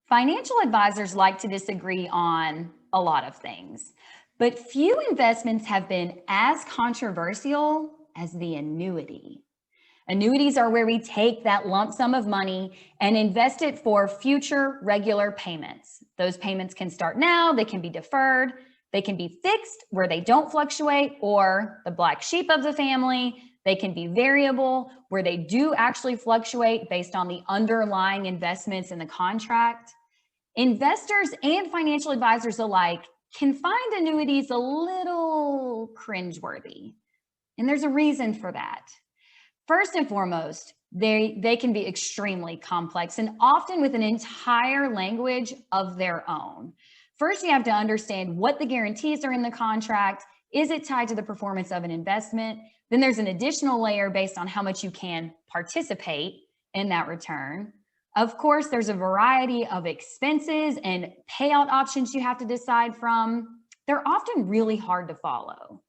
Financial advisors like to disagree on a lot of things, but few investments have been as controversial as the annuity. Annuities are where we take that lump sum of money and invest it for future regular payments. Those payments can start now, they can be deferred, they can be fixed where they don't fluctuate, or the black sheep of the family, they can be variable where they do actually fluctuate based on the underlying investments in the contract. Investors and financial advisors alike can find annuities a little cringeworthy, and there's a reason for that. First and foremost, they can be extremely complex and often with an entire language of their own. First, you have to understand what the guarantees are in the contract. Is it tied to the performance of an investment? Then there's an additional layer based on how much you can participate in that return. Of course, there's a variety of expenses and payout options you have to decide from. They're often really hard to follow.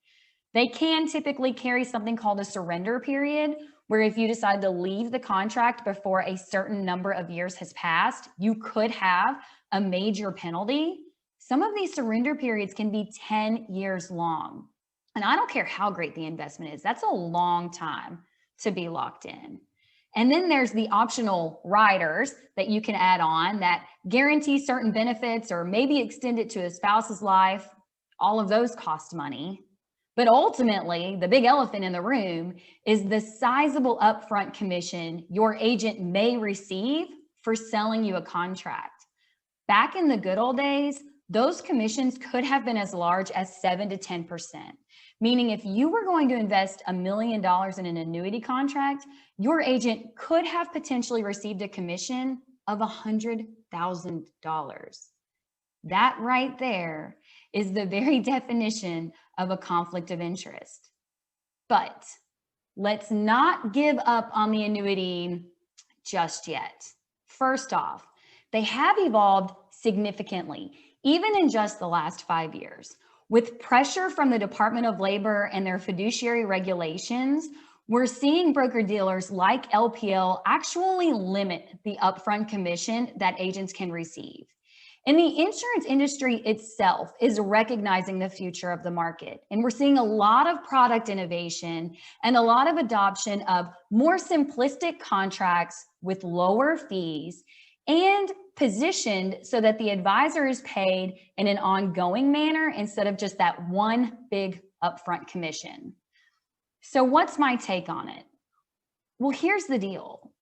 They can typically carry something called a surrender period, where if you decide to leave the contract before a certain number of years has passed, you could have a major penalty. Some of these surrender periods can be 10 years long. And I don't care how great the investment is, that's a long time to be locked in. And then there's the optional riders that you can add on that guarantee certain benefits or maybe extend it to a spouse's life. All of those cost money. But ultimately, the big elephant in the room is the sizable upfront commission your agent may receive for selling you a contract. Back in the good old days, those commissions could have been as large as 7 to 10%, meaning if you were going to invest $1 million in an annuity contract, your agent could have potentially received a commission of $100,000. That right there is the very definition of a conflict of interest. But let's not give up on the annuity just yet. First off, they have evolved significantly, even in just the last 5 years. With pressure from the Department of Labor and their fiduciary regulations, we're seeing broker-dealers like LPL actually limit the upfront commission that agents can receive. And the insurance industry itself is recognizing the future of the market. And we're seeing a lot of product innovation and a lot of adoption of more simplistic contracts with lower fees and positioned so that the advisor is paid in an ongoing manner instead of just that one big upfront commission. So what's my take on it? Well, here's the deal.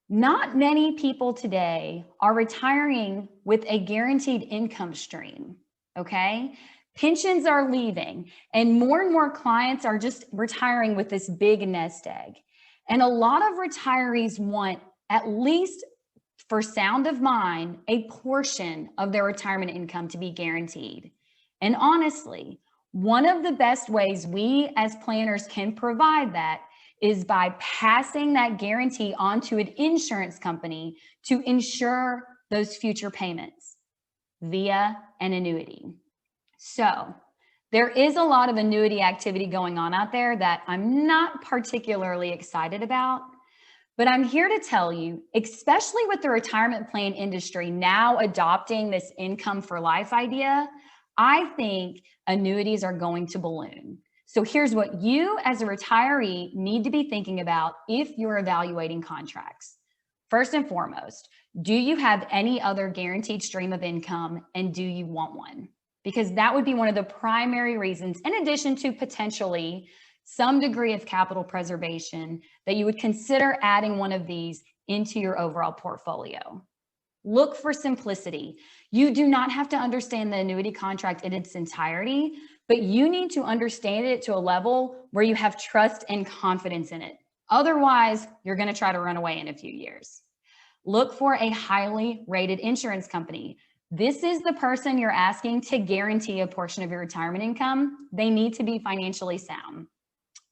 Not many people today are retiring with a guaranteed income stream, okay? Pensions are leaving, and more clients are just retiring with this big nest egg. And a lot of retirees want, at least for sound of mind, a portion of their retirement income to be guaranteed. And honestly, one of the best ways we as planners can provide that is by passing that guarantee on to an insurance company to ensure those future payments via an annuity. So there is a lot of annuity activity going on out there that I'm not particularly excited about, but I'm here to tell you, especially with the retirement plan industry now adopting this income for life idea, I think annuities are going to balloon. So here's what you as a retiree need to be thinking about if you're evaluating contracts. First and foremost, do you have any other guaranteed stream of income and do you want one? Because that would be one of the primary reasons, in addition to potentially some degree of capital preservation, that you would consider adding one of these into your overall portfolio. Look for simplicity. You do not have to understand the annuity contract in its entirety, but you need to understand it to a level where you have trust and confidence in it. Otherwise, you're going to try to run away in a few years. Look for a highly rated insurance company. This is the person you're asking to guarantee a portion of your retirement income. They need to be financially sound.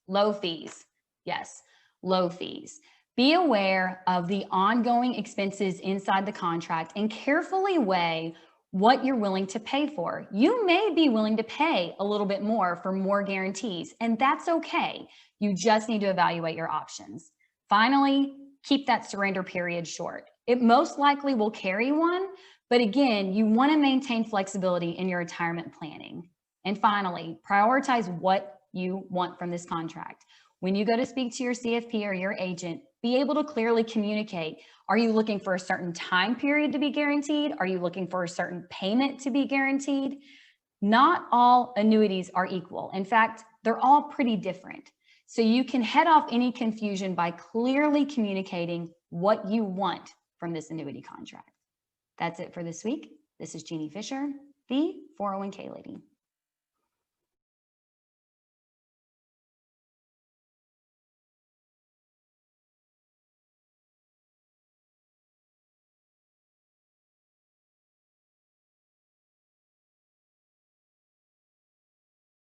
Low fees. Yes, low fees. Be aware of the ongoing expenses inside the contract and carefully weigh what you're willing to pay for. You may be willing to pay a little bit more for more guarantees, and that's okay. You just need to evaluate your options. Finally, keep that surrender period short. It most likely will carry one, but again, you want to maintain flexibility in your retirement planning. And finally, prioritize what you want from this contract. When you go to speak to your CFP or your agent, be able to clearly communicate. Are you looking for a certain time period to be guaranteed? Are you looking for a certain payment to be guaranteed? Not all annuities are equal. In fact, they're all pretty different. So you can head off any confusion by clearly communicating what you want from this annuity contract. That's it for this week. This is Jeannie Fisher, the 401k Lady.